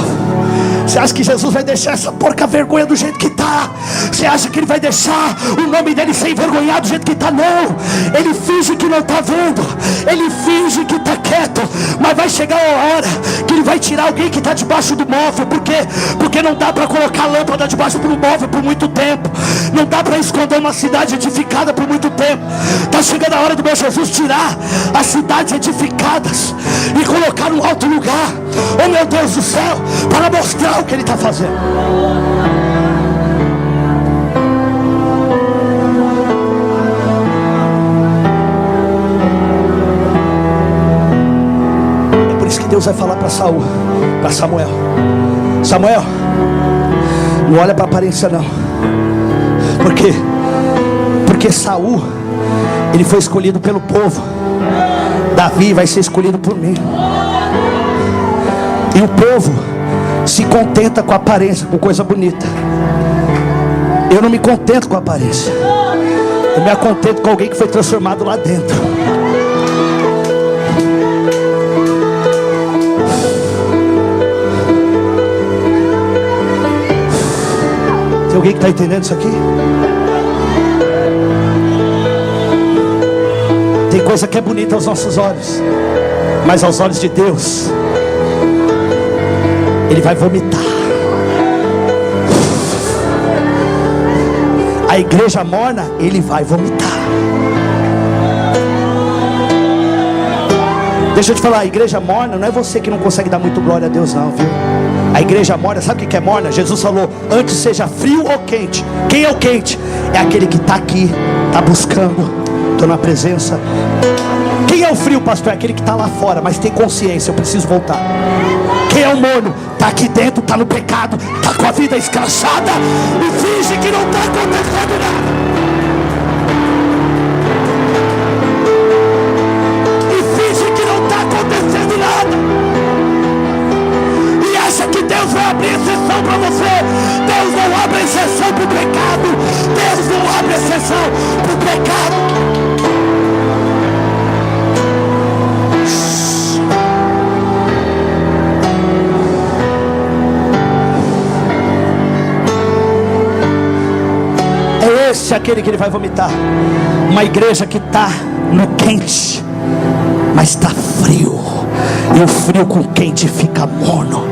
Você acha que Jesus vai deixar essa porca vergonha do jeito que está? Você acha que Ele vai deixar o nome dele ser envergonhado do jeito que está? Não. Ele finge que não está vendo. Ele finge que está quieto. Mas vai chegar a hora que Ele vai tirar alguém que está debaixo do móvel. Por quê? Porque não dá para colocar lâmpada debaixo do móvel por muito tempo. Não dá para esconder uma cidade edificada por muito tempo. Está chegando a hora do meu Jesus tirar as cidades edificadas e colocar num alto lugar. Oh meu Deus do céu, para mostrar o que Ele está fazendo. É por isso que Deus vai falar para Saul, para Samuel: Samuel, não olha para a aparência não. Por quê? Porque Saul, ele foi escolhido pelo povo. Davi vai ser escolhido por mim. E o povo se contenta com a aparência, com coisa bonita. Eu não me contento com a aparência. Eu me contento com alguém que foi transformado lá dentro. Tem alguém que está entendendo isso aqui? Tem coisa que é bonita aos nossos olhos, mas aos olhos de Deus Ele vai vomitar. A igreja morna, Ele vai vomitar. Deixa eu te falar, a igreja morna não é você que não consegue dar muito glória a Deus não, viu? A igreja morna, sabe o que é morna? Jesus falou, antes seja frio ou quente. Quem é o quente? É aquele que está aqui, está buscando, estou na presença. Quem é o frio, pastor? É aquele que está lá fora, mas tem consciência, eu preciso voltar. Quem é o morno? Está aqui dentro, está no pecado, está com a vida escrachada e finge que não está acontecendo nada. E finge que não está acontecendo nada. exceção para o pecado. Deus não abre exceção para o pecado. É esse aquele que ele vai vomitar. Uma igreja que está no quente, mas está frio. E o frio com o quente fica morno.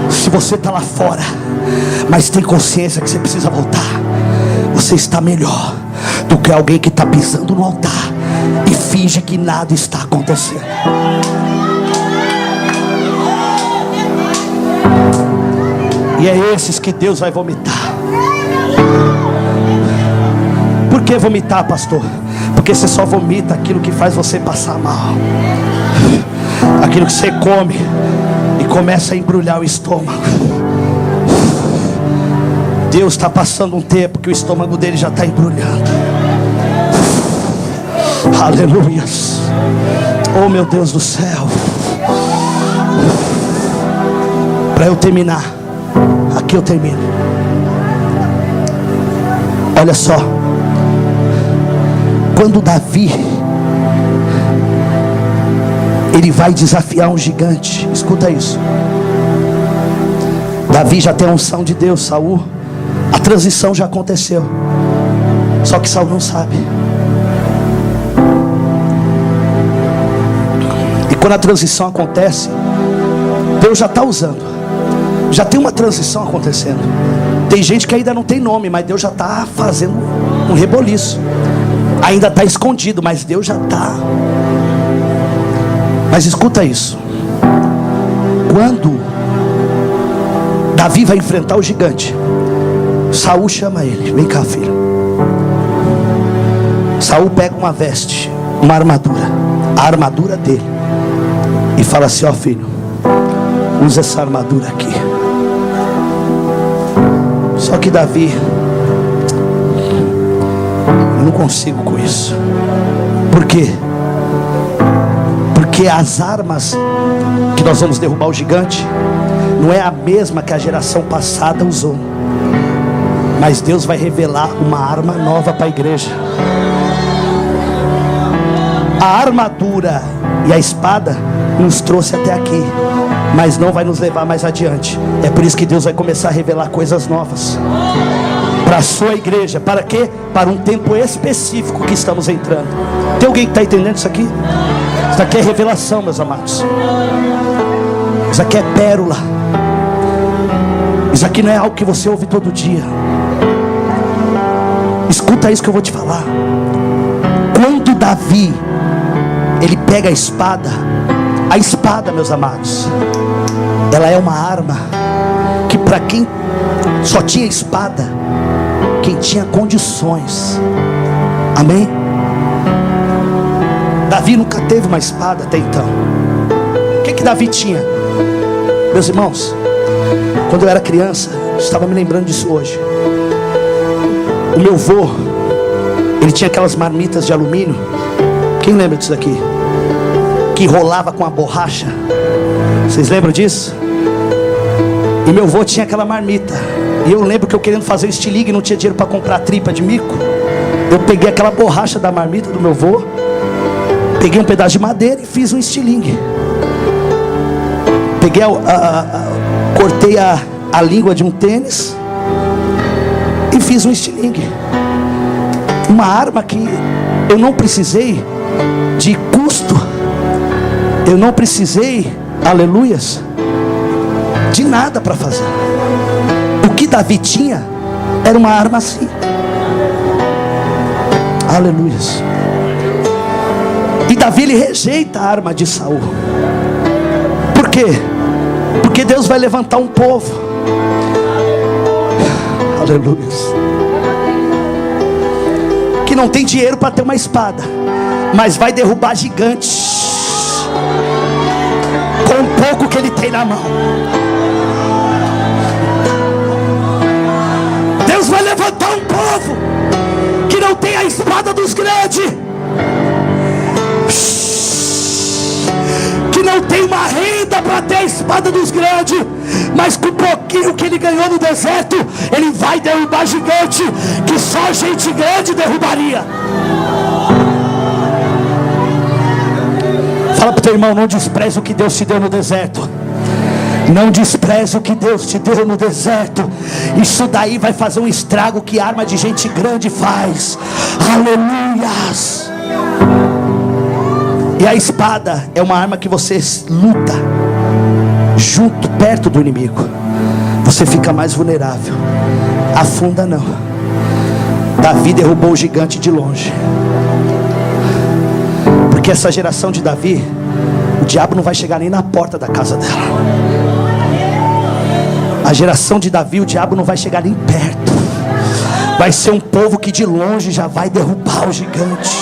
Se você está lá fora, mas tem consciência que você precisa voltar, você está melhor do que alguém que está pisando no altar e finge que nada está acontecendo. E é esses que Deus vai vomitar. Por que vomitar, pastor? Porque você só vomita aquilo que faz você passar mal, aquilo que você come e começa a embrulhar o estômago. Deus está passando um tempo que o estômago dele já está embrulhando. Aleluias. Oh meu Deus do céu. Para eu terminar, aqui eu termino. Olha só, quando Davi ele vai desafiar um gigante, escuta isso. Davi já tem a unção de Deus. Saul, a transição já aconteceu, só que Saul não sabe. E quando a transição acontece, Deus já está usando, já tem uma transição acontecendo. Tem gente que ainda não tem nome, mas Deus já está fazendo um reboliço. Ainda está escondido, mas Deus já está. Mas escuta isso. Quando Davi vai enfrentar o gigante, Saul chama ele. Vem cá, filho. Saul pega uma veste, uma armadura, a armadura dele, e fala assim: ó filho, usa essa armadura aqui. Só que Davi, eu não consigo com isso. Por quê? Porque as armas que nós vamos derrubar o gigante não é a mesma que a geração passada usou. Mas Deus vai revelar uma arma nova para a igreja. A armadura e a espada nos trouxe até aqui, mas não vai nos levar mais adiante. É por isso que Deus vai começar a revelar coisas novas para a sua igreja. Para quê? Para um tempo específico que estamos entrando. Tem alguém que está entendendo isso aqui? Isso aqui é revelação, meus amados. Isso aqui é pérola. Isso aqui não é algo que você ouve todo dia. Escuta isso que eu vou te falar. Quando Davi ele pega a espada, meus amados, ela é uma arma que para quem só tinha espada, quem tinha condições. Amém? Davi nunca teve uma espada até então. O que Davi tinha? Meus irmãos, quando eu era criança, estava me lembrando disso hoje. O meu avô, ele tinha aquelas marmitas de alumínio. Quem lembra disso aqui? Que rolava com a borracha. Vocês lembram disso? E meu avô tinha aquela marmita. E eu lembro que eu querendo fazer estilingue, não tinha dinheiro para comprar tripa de mico. Eu peguei aquela borracha da marmita do meu avô, peguei um pedaço de madeira e fiz um estilingue. Peguei cortei a língua de um tênis e fiz um estilingue. Uma arma que eu não precisei de custo, eu não precisei, aleluias, de nada para fazer. O que Davi tinha era uma arma assim. Aleluias. E Davi ele rejeita a arma de Saul. Por quê? Porque Deus vai levantar um povo, aleluias, que não tem dinheiro para ter uma espada, mas vai derrubar gigantes com o pouco que ele tem na mão. Deus vai levantar um povo que não tem a espada dos grandes, que não não tem uma renda para ter a espada dos grandes, mas com o pouquinho que ele ganhou no deserto, ele vai derrubar gigante que só gente grande derrubaria. Fala para o teu irmão: não despreze o que Deus te deu no deserto. Não despreze o que Deus te deu no deserto. Isso daí vai fazer um estrago que arma de gente grande faz. Aleluias. E a espada é uma arma que você luta junto, perto do inimigo. Você fica mais vulnerável. Afunda não. Davi derrubou o gigante de longe. Porque essa geração de Davi, o diabo não vai chegar nem na porta da casa dela. A geração de Davi, o diabo não vai chegar nem perto. Vai ser um povo que de longe já vai derrubar o gigante.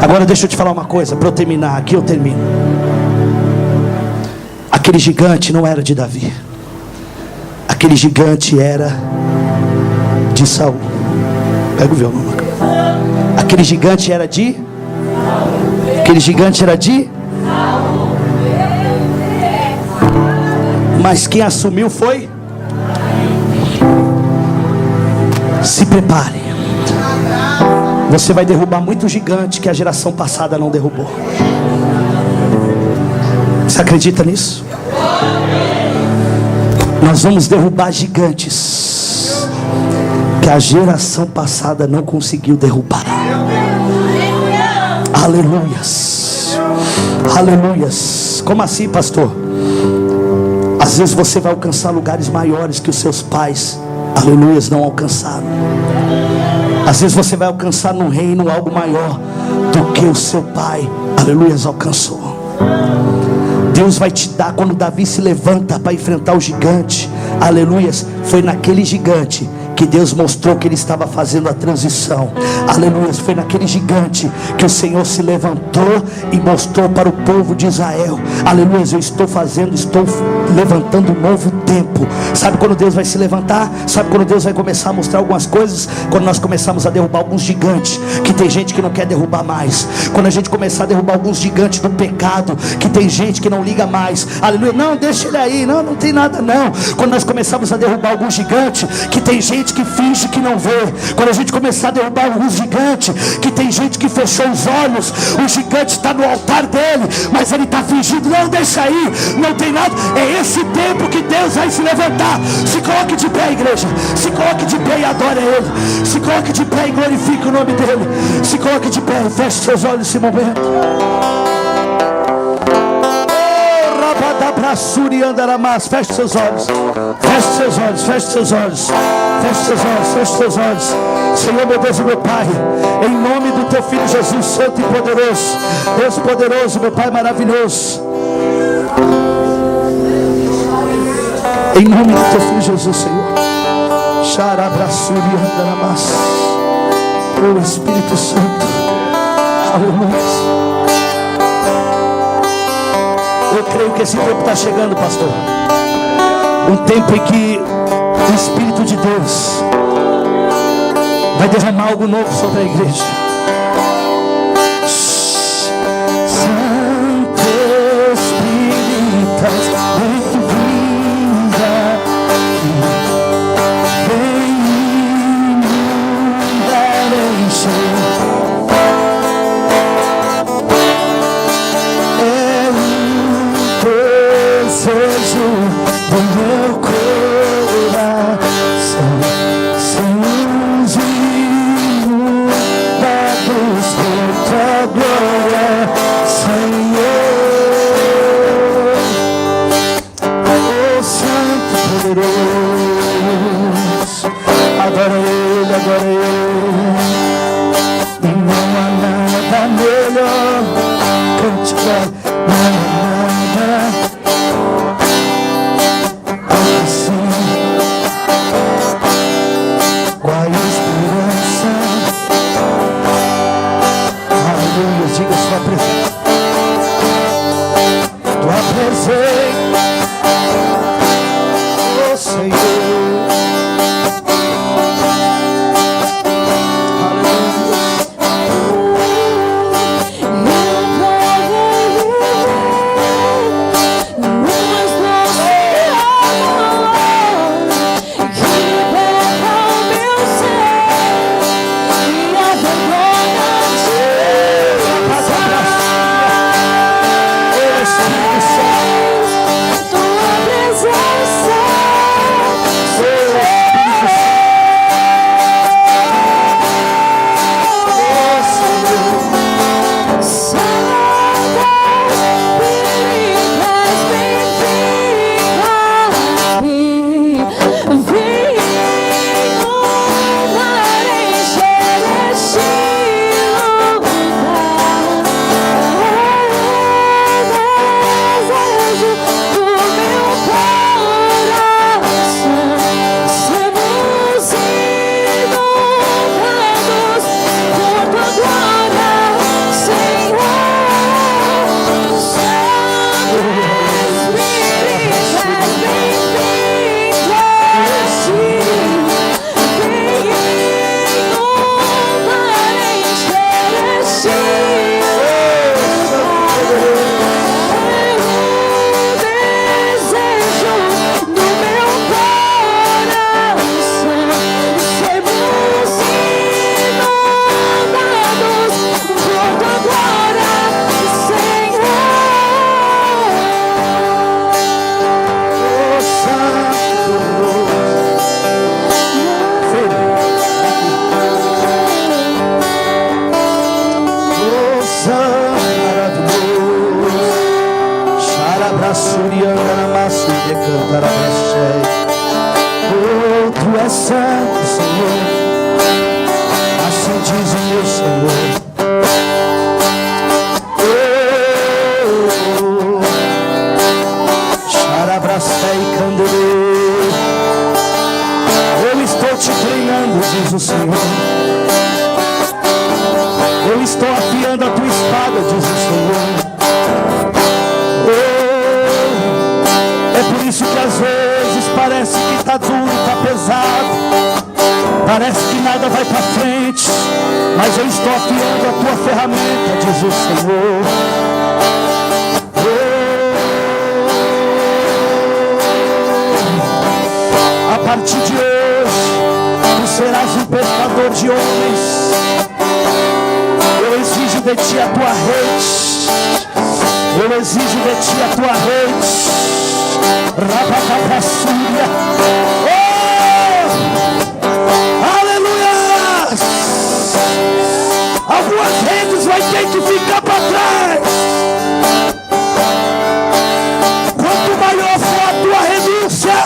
Agora deixa eu te falar uma coisa, para eu terminar, aqui eu termino. Aquele gigante não era de Davi. Aquele gigante era de Saul. Pega o violão. Aquele gigante era de Mas quem assumiu foi? Se prepare. Você vai derrubar muito gigante que a geração passada não derrubou. Você acredita nisso? Nós vamos derrubar gigantes que a geração passada não conseguiu derrubar. Aleluias. Aleluias. Como assim, pastor? Às vezes você vai alcançar lugares maiores que os seus pais, aleluias, não alcançaram. Às vezes você vai alcançar no reino algo maior do que o seu pai, aleluias, alcançou. Deus vai te dar. Quando Davi se levanta para enfrentar o gigante, aleluias, foi naquele gigante que Deus mostrou que ele estava fazendo a transição. Aleluia. Foi naquele gigante que o Senhor se levantou e mostrou para o povo de Israel: aleluia, eu estou levantando um novo tempo. Sabe quando Deus vai se levantar? Sabe quando Deus vai começar a mostrar algumas coisas? Quando nós começamos a derrubar alguns gigantes que tem gente que não quer derrubar mais. Quando a gente começar a derrubar alguns gigantes do pecado que tem gente que não liga mais. Aleluia. Não, deixa ele aí, não tem nada não. Quando nós começamos a derrubar alguns gigantes que tem gente que finge que não vê. Quando a gente começar a derrubar alguns gigantes que tem gente que fechou os olhos, o gigante está no altar dele, mas ele está fingindo. Não, deixa aí, não tem nada. É esse tempo que Deus vai se levantar. Se coloque de pé, igreja. Se coloque de pé e adore a Ele. Se coloque de pé e glorifique o nome dEle. Se coloque de pé e feche seus olhos nesse momento. Feche seus olhos. Feche seus olhos. Feche seus olhos. Feche seus olhos. Feche seus olhos. Senhor, meu Deus e meu Pai, em nome do Teu Filho Jesus, santo e poderoso, Deus poderoso, meu Pai maravilhoso, em nome do Teu Filho Jesus, Senhor, o Espírito Santo, aleluia. Eu creio que esse tempo está chegando, pastor. Um tempo em que o Espírito de Deus vai derramar algo novo sobre a igreja. Santo Espírito, bem-vinda. Vem inundar, encher. Desejo do meu coração, sem inundar, Tu és santo, Senhor. Assim diz o meu Senhor. Xarabracei candelê. Eu estou te treinando, diz o Senhor. Eu estou afiando a tua espada, diz o Senhor. É por isso que às vezes parece que está duro, está pesado. Parece que nada vai para frente. Mas eu estou afiando a tua ferramenta, diz o Senhor. A partir de hoje, tu serás um pescador de homens. Eu exijo de ti a tua rede. Eu exijo de ti a tua rede. Rabacapraçúria. Aleluia! Algumas redes vai ter que ficar para trás. Quanto maior for a tua renúncia,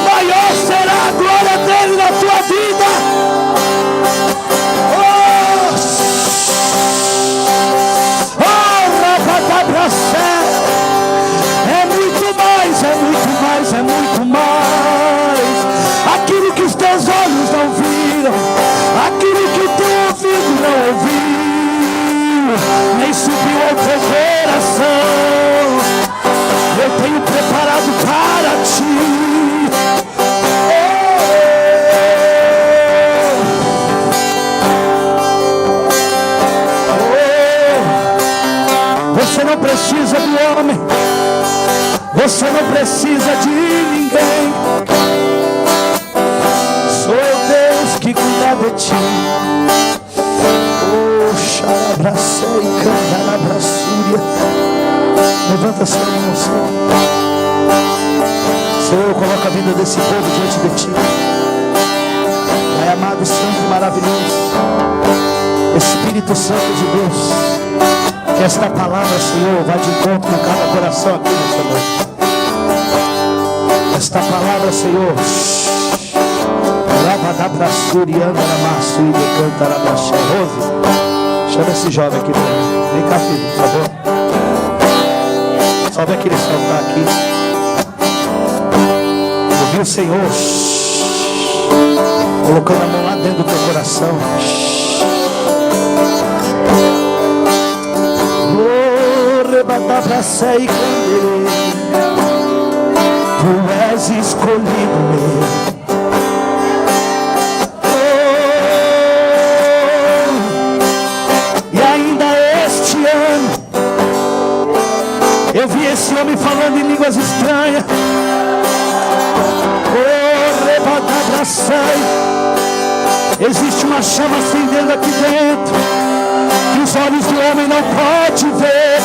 maior será a glória dele na tua vida. É muito mais. Aquilo que os teus olhos não viram, aquilo que o teu ouvido não ouviu, nem subiu ao teu coração, eu tenho preparado para ti. Você não precisa do homem. Você não precisa de ninguém. Sou Deus que cuida de ti. Oh, xarabracei, candarabraçúria. Levanta sua mão, Senhor. Senhor, coloca a vida desse povo diante de ti. Pai amado, santo e maravilhoso, Espírito Santo de Deus, que esta palavra, Senhor, vá de encontro a cada coração aqui nessa noite. Esta palavra, Senhor, Rose, chama esse jovem aqui pra mim. Vem cá, filho, por favor. Sobe aquele saltar aqui. Ouvi o Senhor colocando a mão lá dentro do teu coração. Tu és escolhido meu. E ainda este ano eu vi esse homem falando em línguas estranhas. Existe uma chama acendendo aqui dentro, que os olhos do homem não podem ver.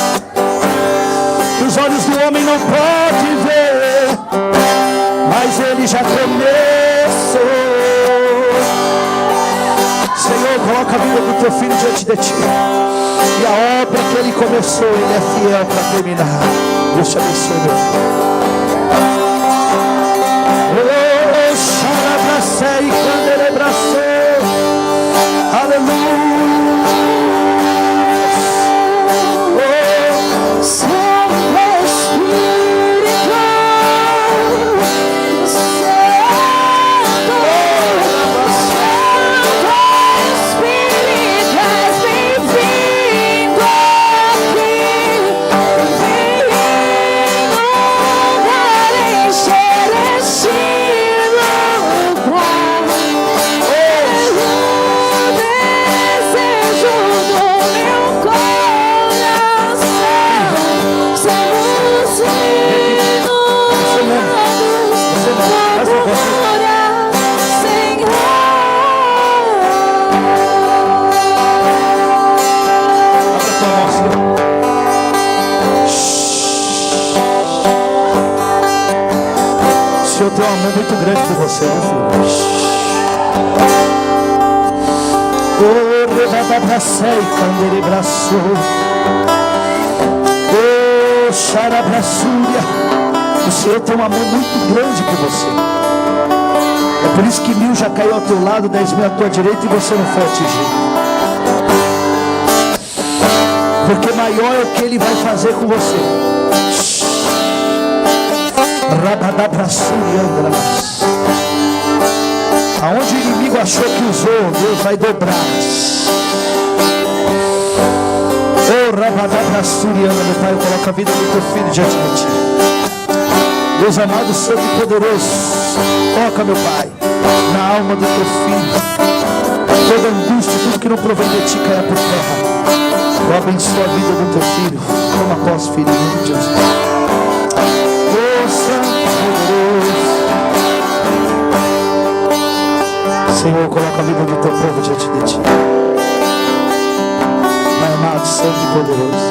Os olhos do homem não podem ver, mas ele já começou. Senhor, coloca a vida do teu filho diante de ti. E a obra que ele começou, ele é fiel para terminar. Deus te abençoe, meu filho. Oh, xarabracei, candelebracei. Aleluia. Eu tenho um amor muito grande por você, meu filho. Oh, rebabracei, quando ele abraçou. Oh, xarabraçúria. O Senhor tem um amor muito grande por você. Por isso que 1000 já caiu ao teu lado, 10.000 à tua direita e você não foi atingido. Porque maior é o que Ele vai fazer com você. Aonde o inimigo achou que usou, Deus vai dobrar. Oh, Rabadabrassuriana, meu Pai, eu coloco a vida do teu filho diante de ti. Deus amado, santo e poderoso, toca, meu Pai, na alma do teu filho. Toda angústia, tudo que não provém de ti caia por terra. Eu abençoo a vida do teu filho. Toma posse, filho, em nome de Jesus. Oh, santo e poderoso, Senhor, coloca a vida do teu povo diante de ti. Pai amado, santo e poderoso,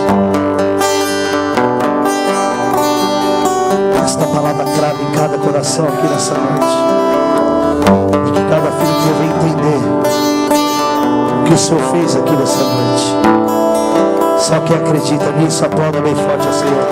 esta palavra crava em cada coração aqui nessa noite, e que cada filho possa entender o que o Senhor fez aqui nessa noite. Só quem acredita nisso, aplauda bem forte ao Senhor.